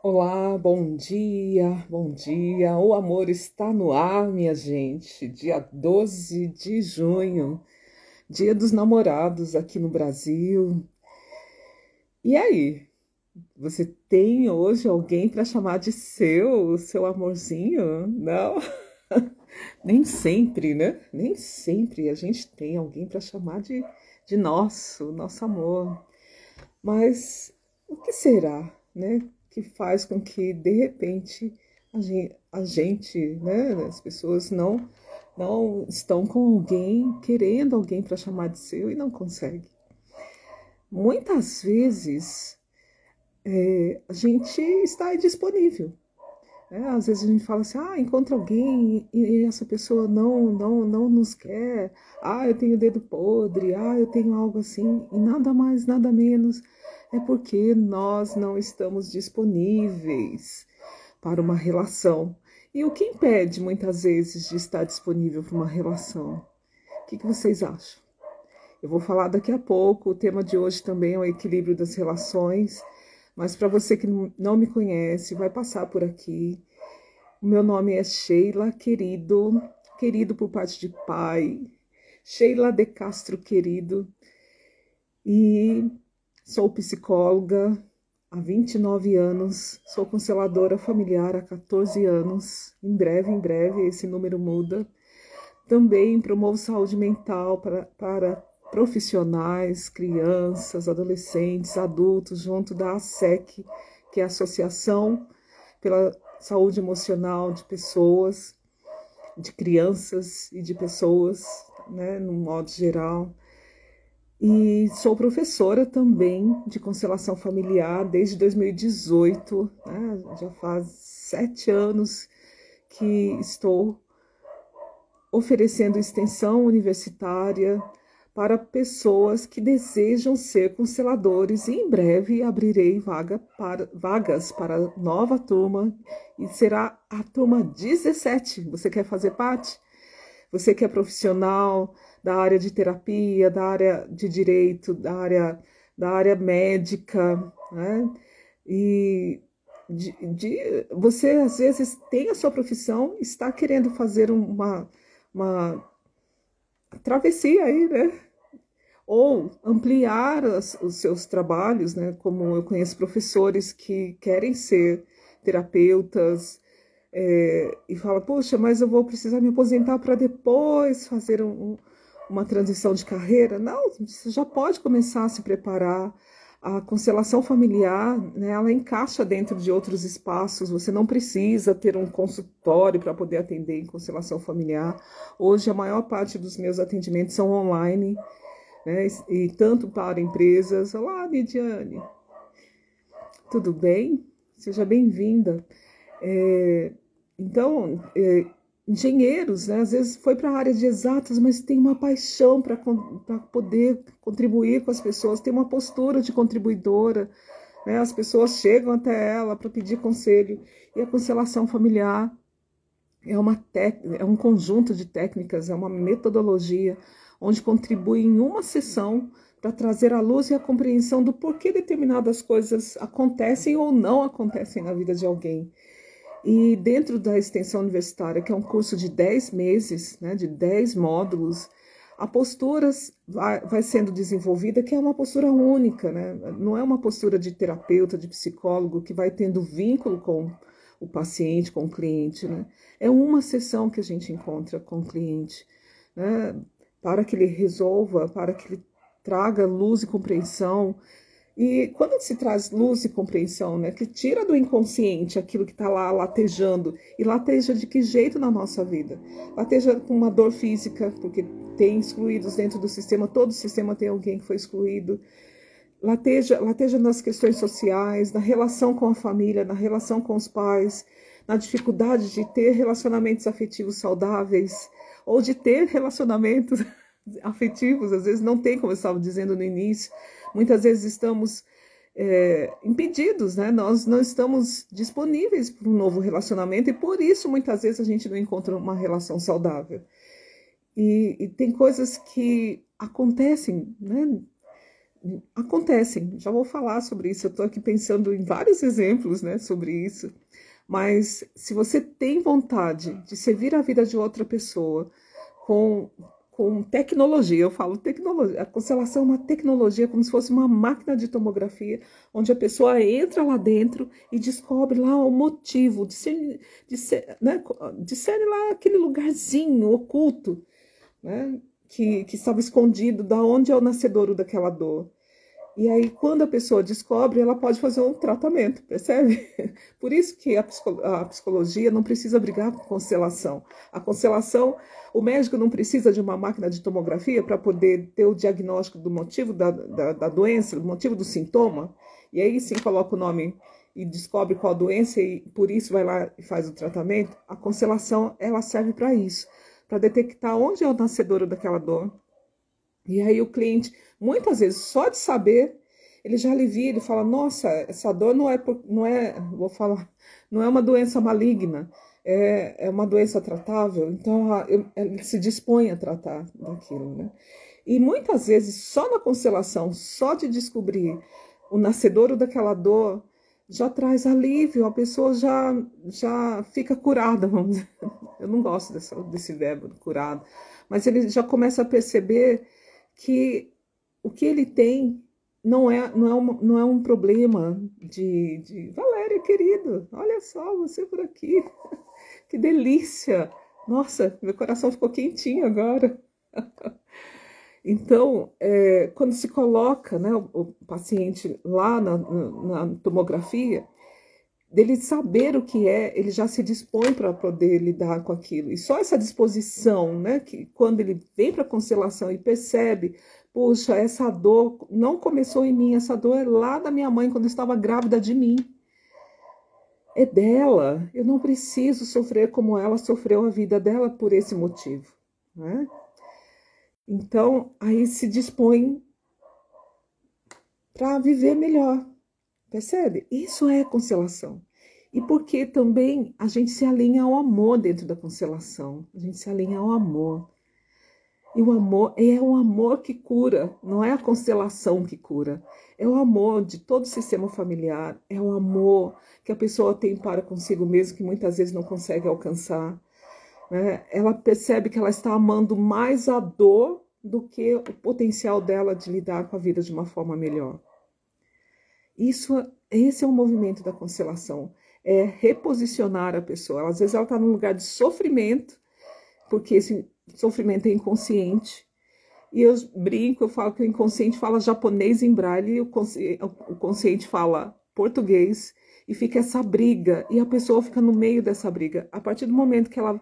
Olá, bom dia, bom dia. O amor está no ar, minha gente. Dia 12 de junho, Dia dos Namorados aqui no Brasil. E aí, você tem hoje alguém para chamar de seu amorzinho? Não? Nem sempre, né? Nem sempre a gente tem alguém para chamar de nosso amor. Mas o que será, né, que faz com que, de repente, né, as pessoas não estão com alguém, querendo alguém para chamar de seu e não consegue? Muitas vezes a gente está disponível. Né? Às vezes a gente fala assim, encontra alguém e essa pessoa não nos quer. Eu tenho dedo podre, eu tenho algo assim. E nada mais, nada menos é porque nós não estamos disponíveis para uma relação. E o que impede muitas vezes de estar disponível para uma relação? O que vocês acham? Eu vou falar daqui a pouco. O tema de hoje também é o equilíbrio das relações. Mas para você que não me conhece, vai passar por aqui. O meu nome é Sheila Querido, querido por parte de pai, Sheila de Castro Querido, e sou psicóloga há 29 anos, sou consteladora familiar há 14 anos, em breve esse número muda. Também promovo saúde mental para profissionais, crianças, adolescentes, adultos, junto da ASEC, que é a Associação pela Saúde Emocional de Pessoas, de crianças e de pessoas, né, no modo geral. E sou professora também de constelação familiar desde 2018, né, já faz 7 anos que estou oferecendo extensão universitária para pessoas que desejam ser consteladores, e em breve abrirei vagas para nova turma, e será a turma 17. Você quer fazer parte? Você que é profissional da área de terapia, da área de direito, da área médica, né? E você às vezes tem a sua profissão, está querendo fazer uma travessia aí, né? Ou ampliar os seus trabalhos, né? Como eu conheço professores que querem ser terapeutas e fala, poxa, mas eu vou precisar me aposentar para depois fazer uma transição de carreira. Não, você já pode começar a se preparar. A constelação familiar, né, ela encaixa dentro de outros espaços, você não precisa ter um consultório para poder atender em constelação familiar. Hoje a maior parte dos meus atendimentos são online, né, e tanto para empresas. Olá, Lidiane, tudo bem? Seja bem-vinda. Então, engenheiros, né, às vezes foi para a área de exatas, mas tem uma paixão para poder contribuir com as pessoas, tem uma postura de contribuidora, né, as pessoas chegam até ela para pedir conselho, e a constelação familiar é um conjunto de técnicas, é uma metodologia, onde contribui em uma sessão para trazer a luz e a compreensão do porquê determinadas coisas acontecem ou não acontecem na vida de alguém. E dentro da extensão universitária, que é um curso de 10 meses, né, de 10 módulos, a postura vai sendo desenvolvida, que é uma postura única, né? Não é uma postura de terapeuta, de psicólogo, que vai tendo vínculo com o paciente, com o cliente, né? É uma sessão que a gente encontra com o cliente, né? Para que ele resolva, para que ele traga luz e compreensão. E quando se traz luz e compreensão, né, que tira do inconsciente aquilo que está lá latejando, e lateja de que jeito na nossa vida? Lateja com uma dor física, porque tem excluídos dentro do sistema, todo o sistema tem alguém que foi excluído. Lateja nas questões sociais, na relação com a família, na relação com os pais, na dificuldade de ter relacionamentos afetivos saudáveis, ou de ter relacionamentos afetivos, às vezes não tem, como eu estava dizendo no início. Muitas vezes estamos impedidos, né? Nós não estamos disponíveis para um novo relacionamento, e por isso muitas vezes a gente não encontra uma relação saudável. E tem coisas que acontecem, né, acontecem, já vou falar sobre isso, eu estou aqui pensando em vários exemplos, né, sobre isso, mas se você tem vontade de servir a vida de outra pessoa com, com tecnologia, eu falo tecnologia, a constelação é uma tecnologia como se fosse uma máquina de tomografia, onde a pessoa entra lá dentro e descobre lá o motivo, discerne lá aquele lugarzinho oculto, né, que estava escondido, da onde é o nascedouro daquela dor. E aí, quando a pessoa descobre, ela pode fazer um tratamento, percebe? Por isso que a psicologia não precisa brigar com constelação. A constelação, o médico não precisa de uma máquina de tomografia para poder ter o diagnóstico do motivo da doença, do motivo do sintoma. E aí sim coloca o nome e descobre qual a doença e por isso vai lá e faz o tratamento. A constelação, ela serve para isso, para detectar onde é o nascedouro daquela dor. E aí o cliente, muitas vezes, só de saber, ele já alivia, ele fala, nossa, essa dor vou falar, não é uma doença maligna, é uma doença tratável, então ele se dispõe a tratar daquilo, né? E muitas vezes, só na constelação, só de descobrir o nascedouro daquela dor, já traz alívio, a pessoa já fica curada, vamos dizer. Eu não gosto desse verbo, curado, mas ele já começa a perceber que o que ele tem não é um problema de Valéria, querido, olha só, você por aqui, que delícia, nossa, meu coração ficou quentinho agora. Então, quando se coloca, né, o paciente lá na tomografia, dele saber o que é, ele já se dispõe para poder lidar com aquilo. E só essa disposição, né, que quando ele vem para a constelação e percebe, puxa, essa dor não começou em mim, essa dor é lá da minha mãe quando estava grávida de mim. É dela, eu não preciso sofrer como ela sofreu a vida dela por esse motivo, né? Então, aí se dispõe para viver melhor, percebe? Isso é constelação. E porque também a gente se alinha ao amor dentro da constelação. A gente se alinha ao amor. E o amor é o amor que cura, não é a constelação que cura. É o amor de todo o sistema familiar, é o amor que a pessoa tem para consigo mesmo, que muitas vezes não consegue alcançar, né? Ela percebe que ela está amando mais a dor do que o potencial dela de lidar com a vida de uma forma melhor. Esse é o movimento da constelação, é reposicionar a pessoa. Às vezes ela está num lugar de sofrimento, porque esse sofrimento é inconsciente. E eu brinco, eu falo que o inconsciente fala japonês em braille e o consciente fala português, e fica essa briga, e a pessoa fica no meio dessa briga. A partir do momento que ela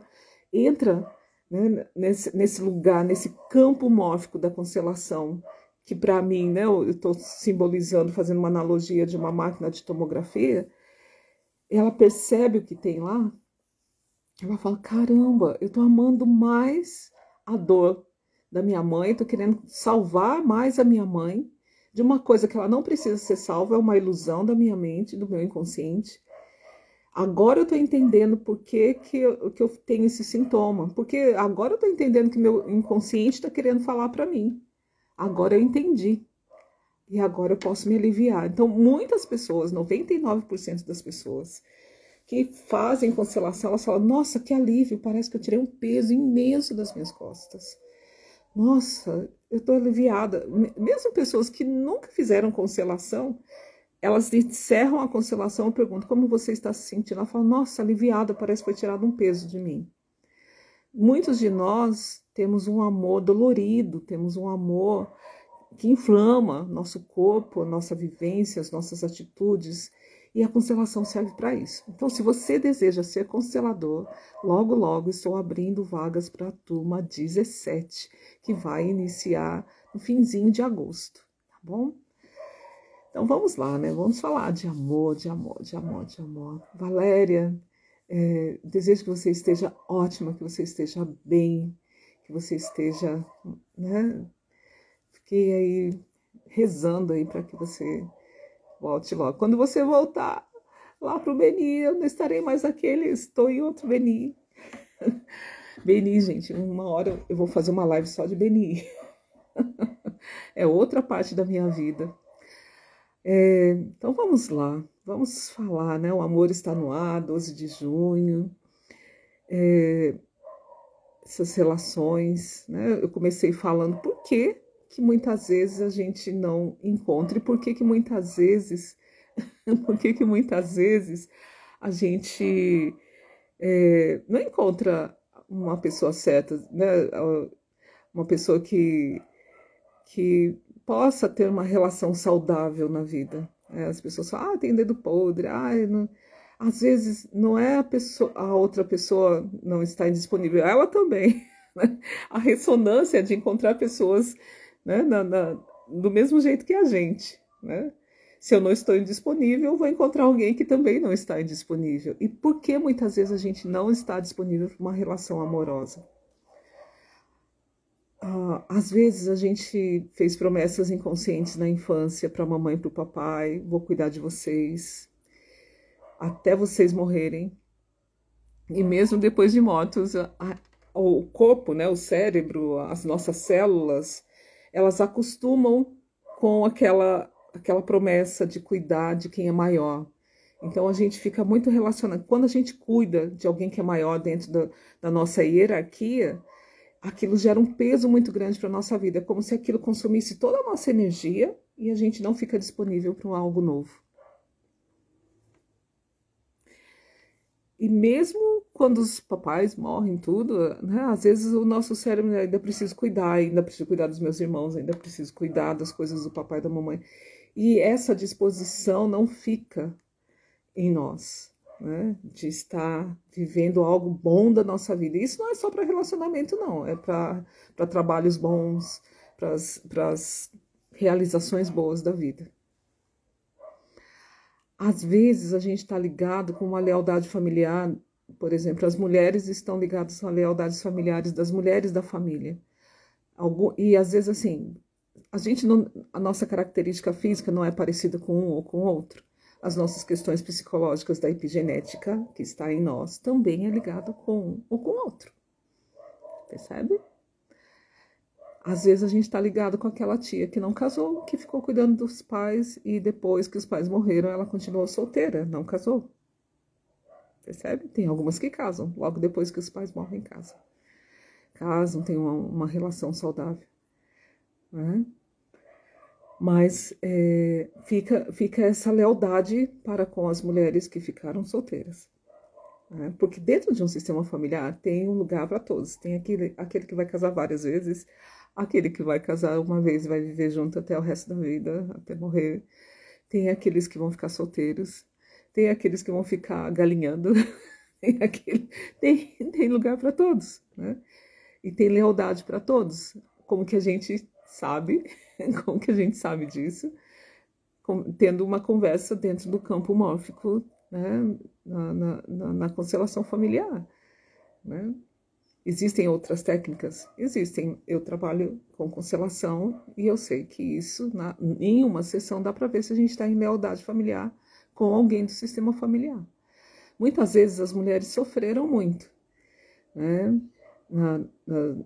entra, né, nesse lugar, nesse campo mórfico da constelação, que para mim, né, eu estou simbolizando, fazendo uma analogia de uma máquina de tomografia, ela percebe o que tem lá, ela fala, caramba, eu estou amando mais a dor da minha mãe, estou querendo salvar mais a minha mãe de uma coisa que ela não precisa ser salva, é uma ilusão da minha mente, do meu inconsciente. Agora eu estou entendendo por que eu tenho esse sintoma, porque agora eu estou entendendo que meu inconsciente está querendo falar para mim. Agora eu entendi. E agora eu posso me aliviar. Então, muitas pessoas, 99% das pessoas que fazem constelação, elas falam, nossa, que alívio, parece que eu tirei um peso imenso das minhas costas. Nossa, eu estou aliviada. Mesmo pessoas que nunca fizeram constelação, elas encerram a constelação e perguntam, como você está se sentindo? Ela fala, nossa, aliviada, parece que foi tirado um peso de mim. Muitos de nós temos um amor dolorido, temos um amor que inflama nosso corpo, nossa vivência, as nossas atitudes, e a constelação serve para isso. Então, se você deseja ser constelador, logo, logo estou abrindo vagas para a turma 17, que vai iniciar no finzinho de agosto, tá bom? Então, vamos lá, né? Vamos falar de amor, de amor, de amor, de amor. Valéria, desejo que você esteja ótima, que você esteja bem, que você esteja, né? Fiquei aí rezando aí para que você volte logo. Quando você voltar lá para o Beni, eu não estarei mais aquele, estou em outro Beni. Beni, gente, uma hora eu vou fazer uma live só de Beni. É outra parte da minha vida. Então vamos lá, vamos falar, né? O amor está no ar, 12 de junho. Essas relações, né? Eu comecei falando por que muitas vezes a gente não encontra e por que muitas vezes, muitas vezes a gente não encontra uma pessoa certa, né? Uma pessoa que possa ter uma relação saudável na vida. As pessoas falam, tem dedo podre, não... Às vezes não é a outra pessoa não está indisponível, ela também. Né? A ressonância de encontrar pessoas, né, do mesmo jeito que a gente. Né? Se eu não estou indisponível, eu vou encontrar alguém que também não está indisponível. E por que muitas vezes a gente não está disponível para uma relação amorosa? Às vezes a gente fez promessas inconscientes na infância para a mamãe e para o papai, vou cuidar de vocês até vocês morrerem. E mesmo depois de mortos, o corpo, né, o cérebro, as nossas células, elas acostumam com aquela promessa de cuidar de quem é maior. Então a gente fica muito relacionado. Quando a gente cuida de alguém que é maior dentro da nossa hierarquia, aquilo gera um peso muito grande para a nossa vida. É como se aquilo consumisse toda a nossa energia e a gente não fica disponível para algo novo. E mesmo quando os papais morrem, tudo, né, às vezes o nosso cérebro ainda precisa cuidar, ainda preciso cuidar dos meus irmãos, ainda preciso cuidar das coisas do papai e da mamãe. E essa disposição não fica em nós, né, de estar vivendo algo bom da nossa vida. Isso não é só para relacionamento, não, é para trabalhos bons, para as realizações boas da vida. Às vezes a gente está ligado com uma lealdade familiar, por exemplo, as mulheres estão ligadas a lealdades familiares das mulheres da família. E às vezes assim, a nossa característica física não é parecida com um ou com o outro. As nossas questões psicológicas da epigenética, que está em nós, também é ligado com um ou com o outro. Percebe? Às vezes a gente está ligado com aquela tia que não casou, que ficou cuidando dos pais e depois que os pais morreram, ela continuou solteira, não casou. Percebe? Tem algumas que casam, logo depois que os pais morrem, casam. Casam, tem uma relação saudável. Né? Mas fica essa lealdade para com as mulheres que ficaram solteiras. Né? Porque dentro de um sistema familiar tem um lugar para todos. Tem aquele que vai casar várias vezes, aquele que vai casar uma vez e vai viver junto até o resto da vida, até morrer. Tem aqueles que vão ficar solteiros, tem aqueles que vão ficar galinhando, tem lugar para todos, né? E tem lealdade para todos. Como que a gente sabe? Como que a gente sabe disso? Tendo uma conversa dentro do campo mórfico, né? na constelação familiar, né? Existem outras técnicas? Existem. Eu trabalho com constelação e eu sei que isso, em uma sessão, dá para ver se a gente está em lealdade familiar com alguém do sistema familiar. Muitas vezes as mulheres sofreram muito, né?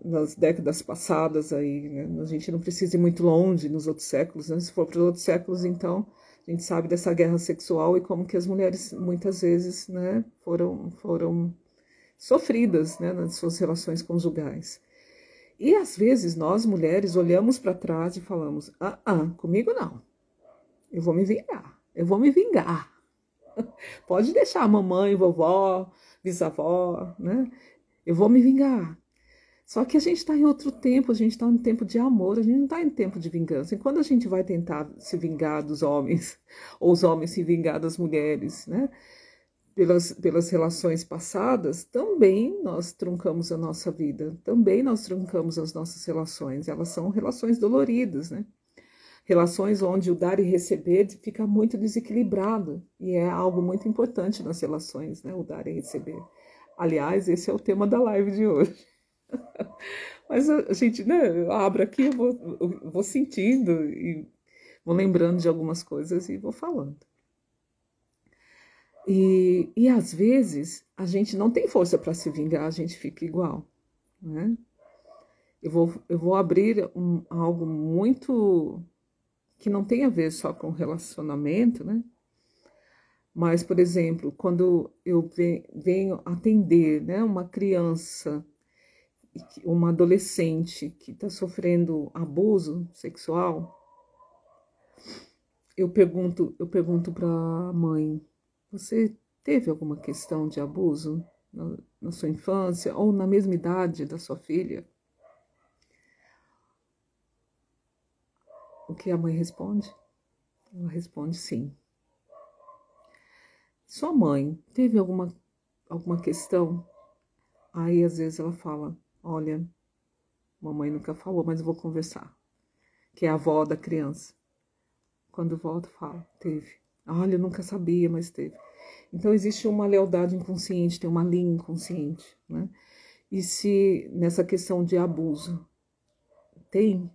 Nas décadas passadas, aí, né? A gente não precisa ir muito longe nos outros séculos, né? Se for para os outros séculos, então, a gente sabe dessa guerra sexual e como que as mulheres, muitas vezes, né, foram sofridas, né, nas suas relações conjugais. E às vezes nós mulheres olhamos para trás e falamos: comigo não, eu vou me vingar, pode deixar a mamãe, vovó, bisavó, né, eu vou me vingar. Só que a gente está em outro tempo, a gente está em tempo de amor, a gente não está em tempo de vingança. E quando a gente vai tentar se vingar dos homens, ou os homens se vingar das mulheres, né, pelas relações passadas, também nós truncamos a nossa vida, também nós truncamos as nossas relações. Elas são relações doloridas, né? Relações onde o dar e receber fica muito desequilibrado, e é algo muito importante nas relações, né? O dar e receber. Aliás, esse é o tema da live de hoje. Mas a gente, né, eu abro aqui, eu vou sentindo e vou lembrando de algumas coisas e vou falando. E às vezes a gente não tem força para se vingar, a gente fica igual, né? Eu vou abrir algo muito que não tem a ver só com relacionamento, né? Mas, por exemplo, quando eu venho atender, né, uma criança, uma adolescente que está sofrendo abuso sexual, eu pergunto para a mãe: você teve alguma questão de abuso na sua infância ou na mesma idade da sua filha? O que a mãe responde? Ela responde sim. Sua mãe teve alguma questão? Aí às vezes ela fala: olha, mamãe nunca falou, mas eu vou conversar. Que é a avó da criança. Quando volta, fala: teve. Olha, eu nunca sabia, mas teve. Então existe uma lealdade inconsciente, tem uma linha inconsciente, né? E se nessa questão de abuso tem,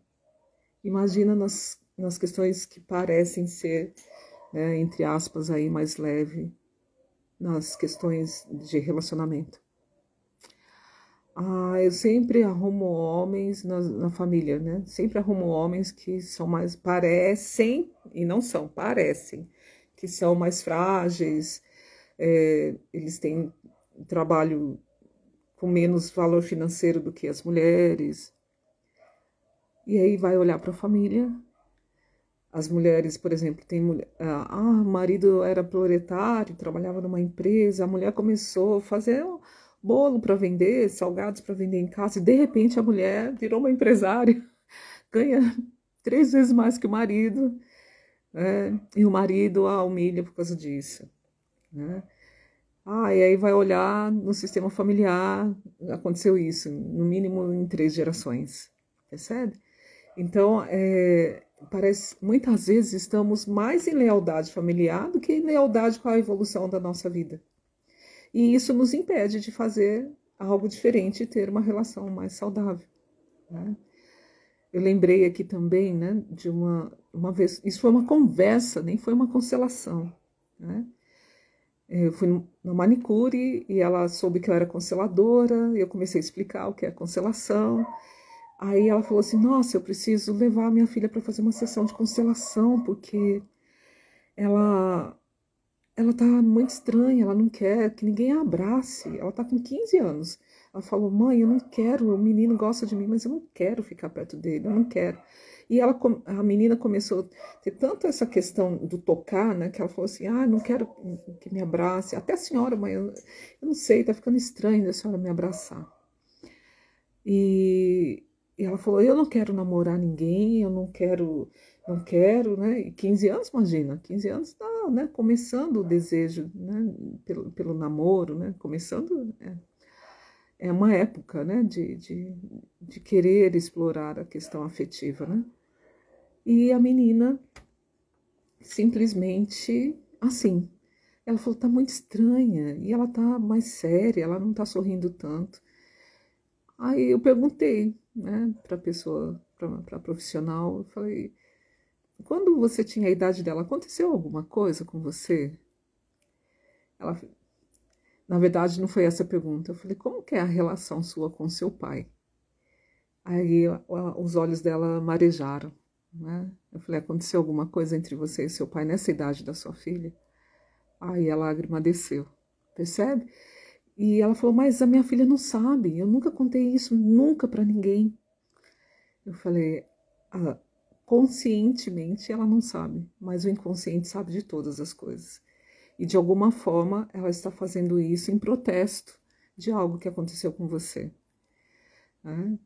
imagina nas questões que parecem ser, né, entre aspas, aí mais leve, nas questões de relacionamento. Eu sempre arrumo homens na família, né? Sempre arrumo homens que são mais, parecem, e não são, parecem, que são mais frágeis, eles têm trabalho com menos valor financeiro do que as mulheres. E aí vai olhar para a família. As mulheres, por exemplo, tem mulher, o marido era proletário, trabalhava numa empresa, a mulher começou a fazer bolo para vender, salgados para vender em casa, e de repente a mulher virou uma empresária, ganha 3 vezes mais que o marido, né? E o marido a humilha por causa disso, né? E aí vai olhar no sistema familiar, aconteceu isso, no mínimo em 3 gerações, percebe? Então, parece, muitas vezes estamos mais em lealdade familiar do que em lealdade com a evolução da nossa vida. E isso nos impede de fazer algo diferente e ter uma relação mais saudável, né? Eu lembrei aqui também, né, de uma vez, isso foi uma conversa, nem foi uma constelação, né? Eu fui na manicure e ela soube que eu era consteladora, e eu comecei a explicar o que é constelação. Aí ela falou assim: nossa, eu preciso levar a minha filha para fazer uma sessão de constelação, porque ela tá muito estranha, ela não quer que ninguém a abrace. Ela tá com 15 anos. Ela falou: mãe, eu não quero, o menino gosta de mim, mas eu não quero ficar perto dele, eu não quero. E a menina começou a ter tanto essa questão do tocar, né, que ela falou assim: não quero que me abrace. Até a senhora, mãe, eu não sei, tá ficando estranho a senhora me abraçar. E ela falou: eu não quero namorar ninguém, eu não quero, né? E 15 anos, imagina, 15 anos tá, né? Começando o desejo, né? Pelo namoro, né? Começando, é uma época, né? De querer explorar a questão afetiva, né? E a menina, simplesmente, assim, ela falou: tá muito estranha, e ela tá mais séria, ela não tá sorrindo tanto. Aí eu perguntei, né, para a pessoa, para a profissional, eu falei: quando você tinha a idade dela, aconteceu alguma coisa com você? Ela, na verdade, não foi essa a pergunta. Eu falei: como que é a relação sua com seu pai? Aí os olhos dela marejaram, né? Eu falei: aconteceu alguma coisa entre você e seu pai nessa idade da sua filha? Aí a lágrima desceu, percebe? E ela falou: mas a minha filha não sabe, eu nunca contei isso, nunca para ninguém. Eu falei: conscientemente ela não sabe, mas o inconsciente sabe de todas as coisas. E de alguma forma ela está fazendo isso em protesto de algo que aconteceu com você, né?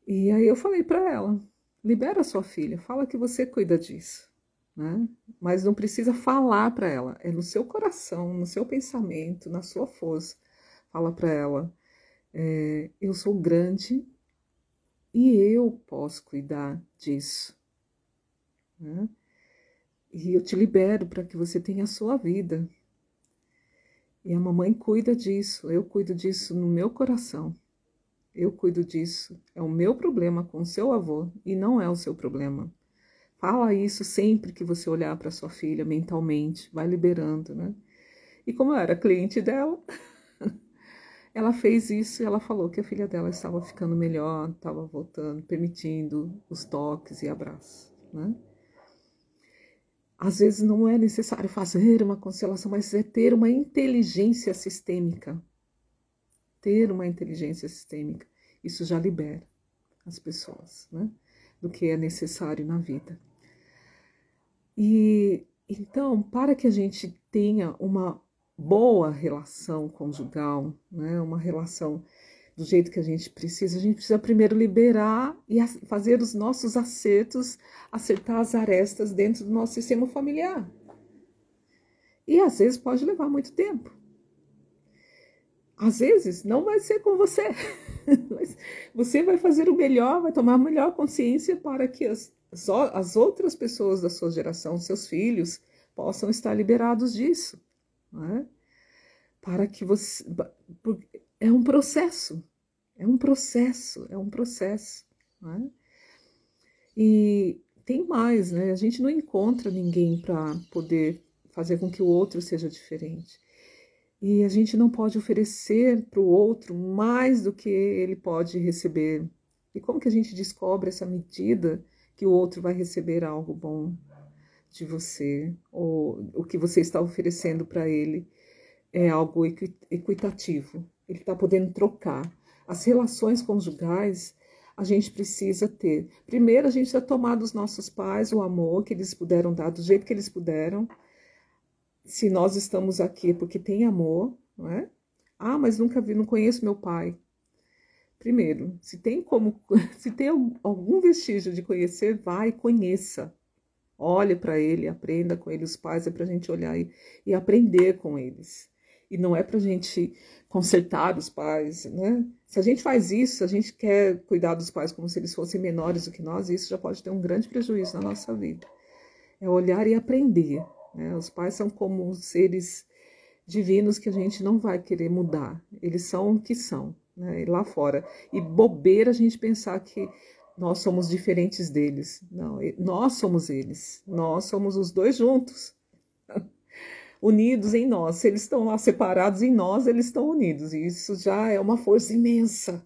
E aí eu falei para ela: libera a sua filha, fala que você cuida disso, né? Mas não precisa falar para ela, é no seu coração, no seu pensamento, na sua força. Fala para ela: eu sou grande e eu posso cuidar disso, né? E eu te libero para que você tenha a sua vida. E a mamãe cuida disso, eu cuido disso no meu coração. Eu cuido disso. É o meu problema com o seu avô e não é o seu problema. Fala isso sempre que você olhar para sua filha mentalmente, vai liberando, né? E como eu era cliente dela, ela fez isso e ela falou que a filha dela estava ficando melhor, estava voltando, permitindo os toques e abraços, né? Às vezes não é necessário fazer uma constelação, mas é ter uma inteligência sistêmica. Ter uma inteligência sistêmica. Isso já libera as pessoas, né? Do que é necessário na vida. E então, para que a gente tenha uma boa relação conjugal, né? Uma relação do jeito que a gente precisa primeiro liberar e fazer os nossos acertos, acertar as arestas dentro do nosso sistema familiar. E às vezes pode levar muito tempo. Às vezes não vai ser com você, mas você vai fazer o melhor, vai tomar a melhor consciência para que as outras pessoas da sua geração, seus filhos, possam estar liberados disso, né? Para que você... É um processo, né? E tem mais, né? A gente não encontra ninguém para poder fazer com que o outro seja diferente. E a gente não pode oferecer para o outro mais do que ele pode receber. E como que a gente descobre essa medida que o outro vai receber algo bom de você? Ou o que você está oferecendo para ele é algo equitativo. Ele está podendo trocar. As relações conjugais a gente precisa ter. Primeiro, a gente precisa tomar dos nossos pais o amor que eles puderam dar, do jeito que eles puderam. Se nós estamos aqui porque tem amor, não é? Ah, mas nunca vi, não conheço meu pai. Primeiro, se tem algum vestígio de conhecer, vai e conheça. Olhe para ele, aprenda com ele. Os pais é para a gente olhar e aprender com eles. E não é para a gente consertar os pais, né? Se a gente faz isso, a gente quer cuidar dos pais como se eles fossem menores do que nós, isso já pode ter um grande prejuízo na nossa vida. É olhar e aprender. Os pais são como seres divinos que a gente não vai querer mudar. Eles são o que são, né? Lá fora. E bobeira a gente pensar que nós somos diferentes deles. Não, nós somos eles. Nós somos os dois juntos. Unidos em nós. Se eles estão lá separados em nós, eles estão unidos. E isso já é uma força imensa.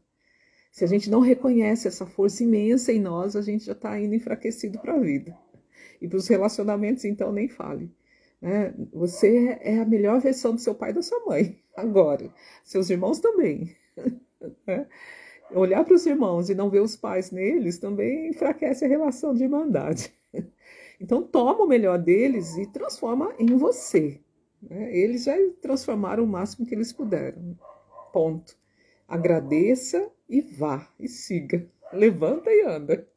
Se a gente não reconhece essa força imensa em nós, a gente já está indo enfraquecido para a vida. E para os relacionamentos, então, nem fale. Né? Você é a melhor versão do seu pai e da sua mãe, agora. Seus irmãos também. Né? Olhar para os irmãos e não ver os pais neles também enfraquece a relação de irmandade. Então, toma o melhor deles e transforma em você. Né? Eles já transformaram o máximo que eles puderam. Ponto. Agradeça e vá, e siga. Levanta e anda.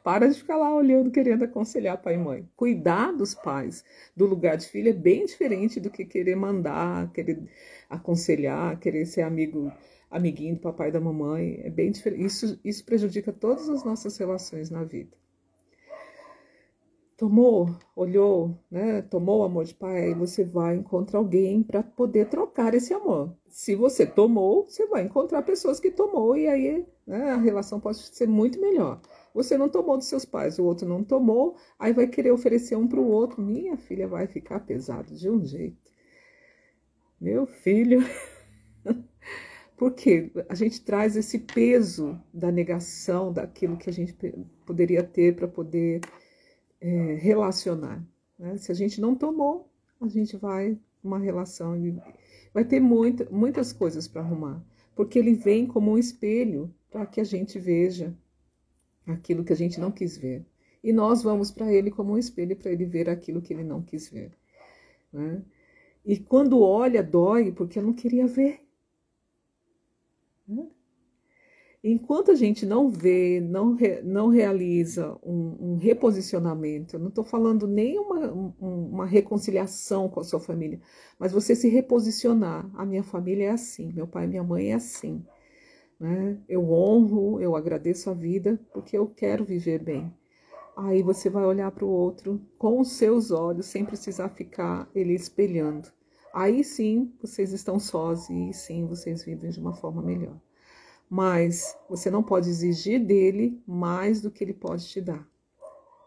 Para de ficar lá olhando, querendo aconselhar pai e mãe. Cuidar dos pais do lugar de filho é bem diferente do que querer mandar, querer aconselhar, querer ser amiguinho do papai e da mamãe. É bem diferente. Isso prejudica todas as nossas relações na vida. Tomou, olhou, né? Tomou o amor de pai, aí você vai encontrar alguém para poder trocar esse amor. Se você tomou, você vai encontrar pessoas que tomou e aí, né, a relação pode ser muito melhor. Você não tomou dos seus pais, o outro não tomou, aí vai querer oferecer um para o outro. Minha filha, vai ficar pesado de um jeito. Meu filho. Porque a gente traz esse peso da negação daquilo que a gente poderia ter para poder relacionar. Né? Se a gente não tomou, a gente vai uma relação e vai ter muitas coisas para arrumar. Porque ele vem como um espelho para que a gente veja aquilo que a gente não quis ver. E nós vamos para ele como um espelho para ele ver aquilo que ele não quis ver. Né? E quando olha, dói, porque eu não queria ver. Né? Enquanto a gente não vê, não realiza um reposicionamento, eu não estou falando nem uma reconciliação com a sua família, mas você se reposicionar. A minha família é assim, meu pai e minha mãe é assim. Né? Eu honro, eu agradeço a vida porque eu quero viver bem. Aí você vai olhar para o outro com os seus olhos, sem precisar ficar ele espelhando. Aí sim, vocês estão sós e sim, vocês vivem de uma forma melhor. Mas você não pode exigir dele mais do que ele pode te dar.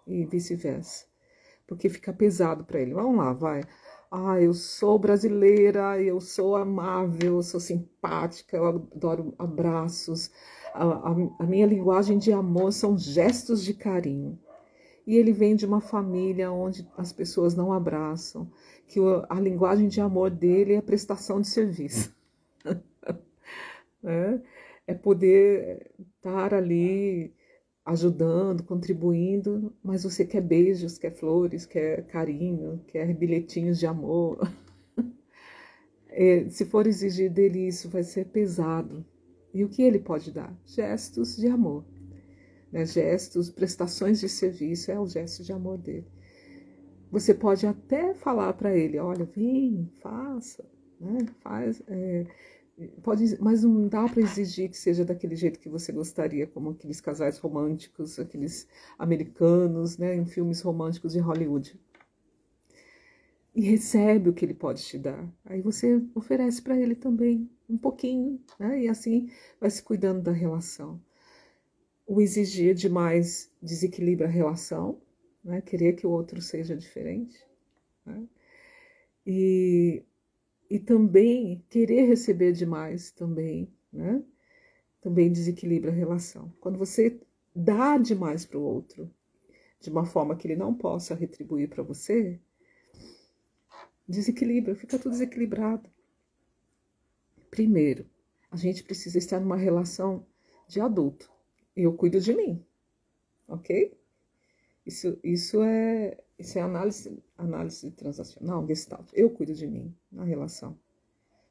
E vice-versa. Porque fica pesado para ele. Vamos lá, vai. ah, eu sou brasileira, eu sou amável, eu sou simpática, eu adoro abraços. A minha linguagem de amor são gestos de carinho. E ele vem de uma família onde as pessoas não abraçam, que a linguagem de amor dele é a prestação de serviço. Né? É poder estar ali ajudando, contribuindo, mas você quer beijos, quer flores, quer carinho, quer bilhetinhos de amor. Se for exigir dele isso, vai ser pesado. E o que ele pode dar? Gestos de amor. Né? Gestos, prestações de serviço, é o gesto de amor dele. Você pode até falar para ele, olha, vem, faça, né? Faz, pode, mas não dá para exigir que seja daquele jeito que você gostaria, como aqueles casais românticos, aqueles americanos, né, em filmes românticos de Hollywood. E recebe o que ele pode te dar. Aí você oferece para ele também um pouquinho, né? E assim vai se cuidando da relação. O exigir demais desequilibra a relação, né? Querer que o outro seja diferente, né? E também querer receber demais também, né? Também desequilibra a relação. Quando você dá demais para o outro, de uma forma que ele não possa retribuir para você, desequilibra, fica tudo desequilibrado. Primeiro, a gente precisa estar numa relação de adulto. Eu cuido de mim, ok? Isso é análise transacional, Gestalt. Eu cuido de mim na relação.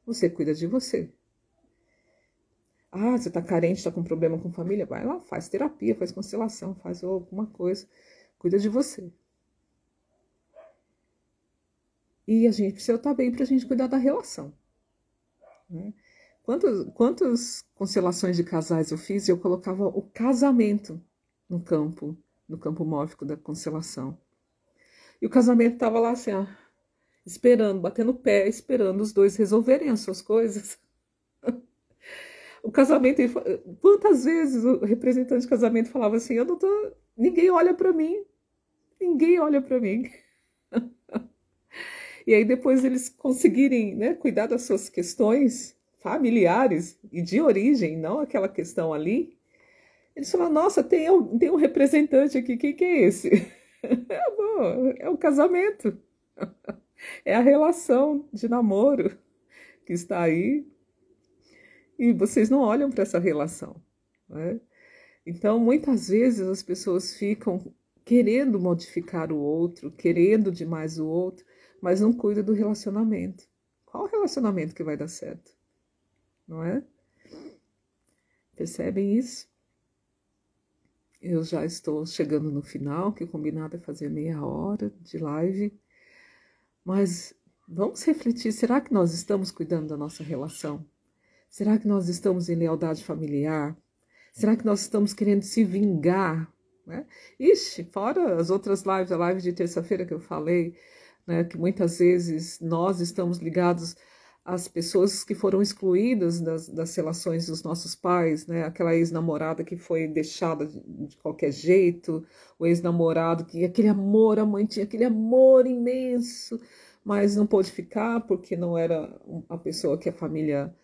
Você cuida de você. Ah, você está carente, está com problema com família? Vai lá, faz terapia, faz constelação, faz alguma coisa. Cuida de você. E a gente precisa estar bem para a gente cuidar da relação. Né? Quantas constelações de casais eu fiz e eu colocava o casamento no campo mórfico da constelação. E o casamento estava lá assim, ó, esperando, batendo o pé, esperando os dois resolverem as suas coisas. O casamento, quantas vezes o representante de casamento falava assim, eu não tô, ninguém olha para mim, ninguém olha para mim. E aí depois eles conseguirem, né, cuidar das suas questões familiares e de origem, não aquela questão ali, eles falaram, nossa, tem um representante aqui, quem que é esse? É o casamento, é a relação de namoro que está aí e vocês não olham para essa relação, né? Então, muitas vezes as pessoas ficam querendo modificar o outro, querendo demais o outro, mas não cuidam do relacionamento. Qual relacionamento que vai dar certo? Não é? Percebem isso? Eu já estou chegando no final, que o combinado é fazer meia hora de live, mas vamos refletir, será que nós estamos cuidando da nossa relação? Será que nós estamos em lealdade familiar? Será que nós estamos querendo se vingar? Né? Ixi, fora as outras lives, a live de terça-feira que eu falei, né, que muitas vezes nós estamos ligados às pessoas que foram excluídas das relações dos nossos pais, né? Aquela ex-namorada que foi deixada de qualquer jeito, o ex-namorado que aquele amor, a mãe tinha aquele amor imenso, mas não pôde ficar porque não era a pessoa que a família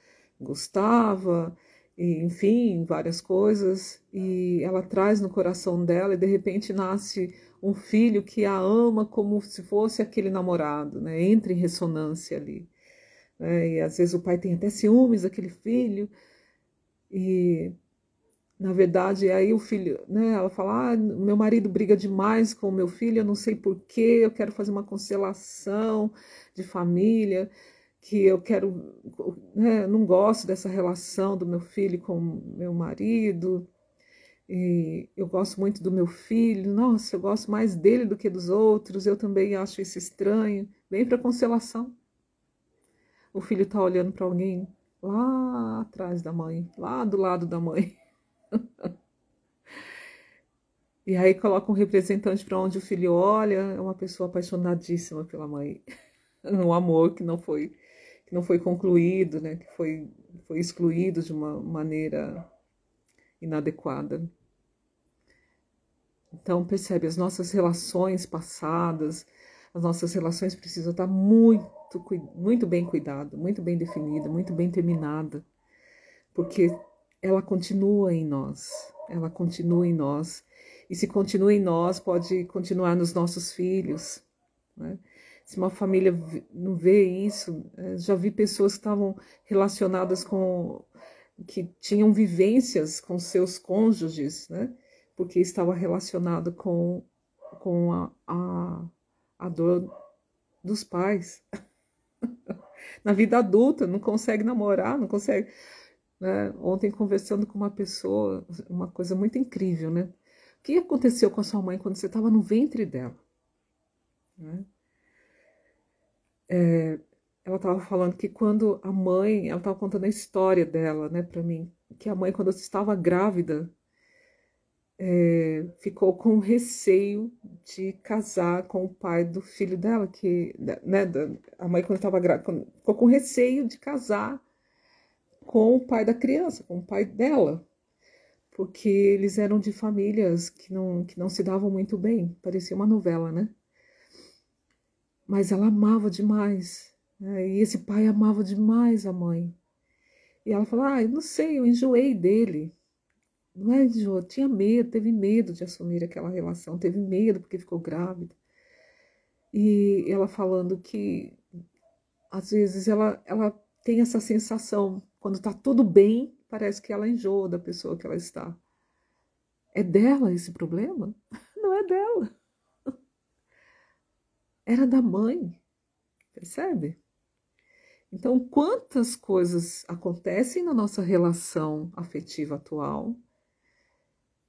gostava, e, enfim, várias coisas, e ela traz no coração dela e de repente nasce um filho que a ama como se fosse aquele namorado, né? Entra em ressonância ali, né? E às vezes o pai tem até ciúmes daquele filho, e na verdade aí o filho, né? Ela fala, meu marido briga demais com o meu filho, eu não sei porquê, eu quero fazer uma constelação de família, que eu quero, né, não gosto dessa relação do meu filho com meu marido, e eu gosto muito do meu filho, nossa, eu gosto mais dele do que dos outros, eu também acho isso estranho. Vem para a constelação. O filho está olhando para alguém lá atrás da mãe, lá do lado da mãe. E aí coloca um representante para onde o filho olha, é uma pessoa apaixonadíssima pela mãe. Um amor que não foi concluído, né? Que foi excluído de uma maneira inadequada. Então, percebe, as nossas relações passadas, As nossas relações precisam estar muito bem cuidada, muito bem definida, muito bem terminada, porque ela continua em nós, ela continua em nós. E se continua em nós, pode continuar nos nossos filhos, né? Se uma família não vê isso, já vi pessoas que estavam relacionadas que tinham vivências com seus cônjuges, né? Porque estava relacionado com a dor dos pais. Na vida adulta, não consegue namorar, não consegue... Né? Ontem, conversando com uma pessoa, uma coisa muito incrível, né? O que aconteceu com a sua mãe quando você estava no ventre dela? Né? Ela estava falando que quando a mãe, ela estava contando a história dela, né, para mim, que a mãe, quando estava grávida, ficou com receio de casar com o pai do filho dela, né, a mãe, quando estava grávida, ficou com receio de casar com o pai da criança, com o pai dela, porque eles eram de famílias que não se davam muito bem, parecia uma novela, né? Mas ela amava demais, né? E esse pai amava demais a mãe. E ela falou, eu não sei, eu enjoei dele. Não é enjoou, tinha medo, teve medo de assumir aquela relação, teve medo porque ficou grávida. E ela falando que, às vezes, ela tem essa sensação, quando tá tudo bem, parece que ela enjoa da pessoa que ela está. É dela esse problema? Não é dela. Era da mãe, percebe? Então, quantas coisas acontecem na nossa relação afetiva atual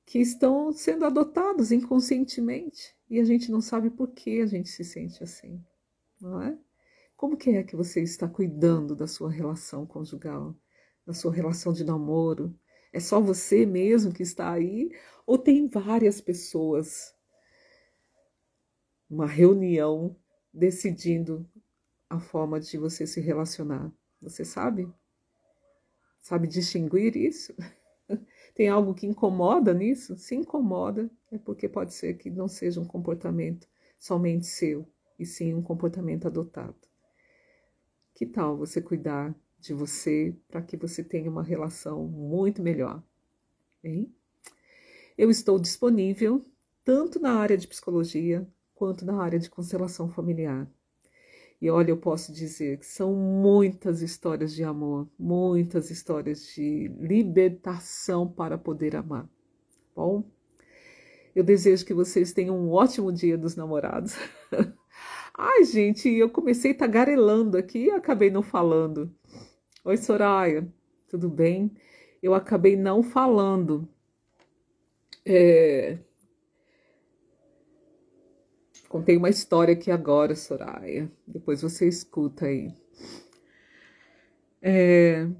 que estão sendo adotadas inconscientemente e a gente não sabe por que a gente se sente assim, não é? Como que é que você está cuidando da sua relação conjugal, da sua relação de namoro? É só você mesmo que está aí ou tem várias pessoas? Uma reunião decidindo a forma de você se relacionar. Você sabe? Sabe distinguir isso? Tem algo que incomoda nisso? Se incomoda, é porque pode ser que não seja um comportamento somente seu, e sim um comportamento adotado. Que tal você cuidar de você para que você tenha uma relação muito melhor? Hein? Eu estou disponível tanto na área de psicologia quanto na área de constelação familiar. E olha, eu posso dizer que são muitas histórias de amor, muitas histórias de libertação para poder amar. Bom, eu desejo que vocês tenham um ótimo dia dos namorados. Ai, gente, eu comecei tagarelando aqui e acabei não falando. Oi, Soraya, tudo bem? Eu acabei não falando. Contei uma história aqui agora, Soraya. Depois você escuta aí.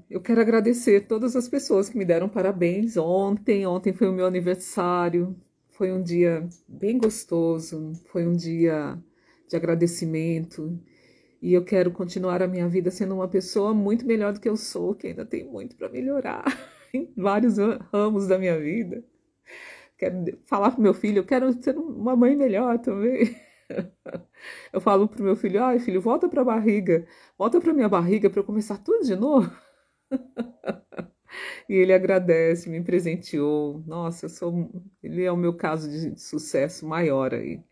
Eu quero agradecer todas as pessoas que me deram parabéns ontem. Ontem foi o meu aniversário. Foi um dia bem gostoso. Foi um dia de agradecimento. E eu quero continuar a minha vida sendo uma pessoa muito melhor do que eu sou, que ainda tem muito para melhorar em vários ramos da minha vida. Quero falar para meu filho, eu quero ser uma mãe melhor também. Eu falo pro meu filho, ai filho, volta pra barriga, volta pra minha barriga para eu começar tudo de novo. E ele agradece, me presenteou. Nossa, ele é o meu caso de sucesso maior aí.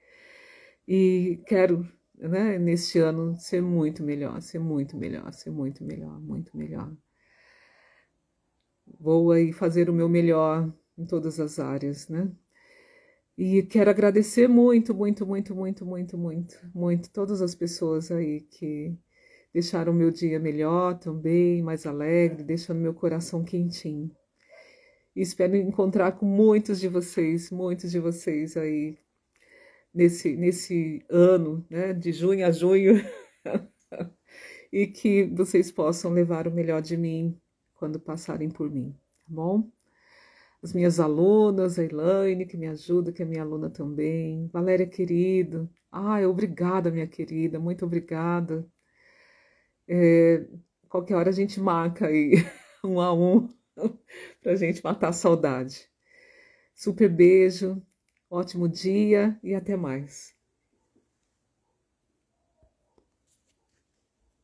E quero, né, neste ano ser muito melhor, ser muito melhor, ser muito melhor, muito melhor. Vou aí fazer o meu melhor em todas as áreas, né? E quero agradecer muito, muito, muito, muito, muito, muito, muito todas as pessoas aí que deixaram meu dia melhor também, mais alegre, deixando meu coração quentinho. E espero encontrar com muitos de vocês aí nesse ano, né, de junho a junho, e que vocês possam levar o melhor de mim quando passarem por mim, tá bom? As minhas alunas, a Elaine, que me ajuda, que é minha aluna também. Valéria, querido. Obrigada, minha querida. Muito obrigada. Qualquer hora a gente marca aí, um a um, pra gente matar a saudade. Super beijo, ótimo dia e até mais.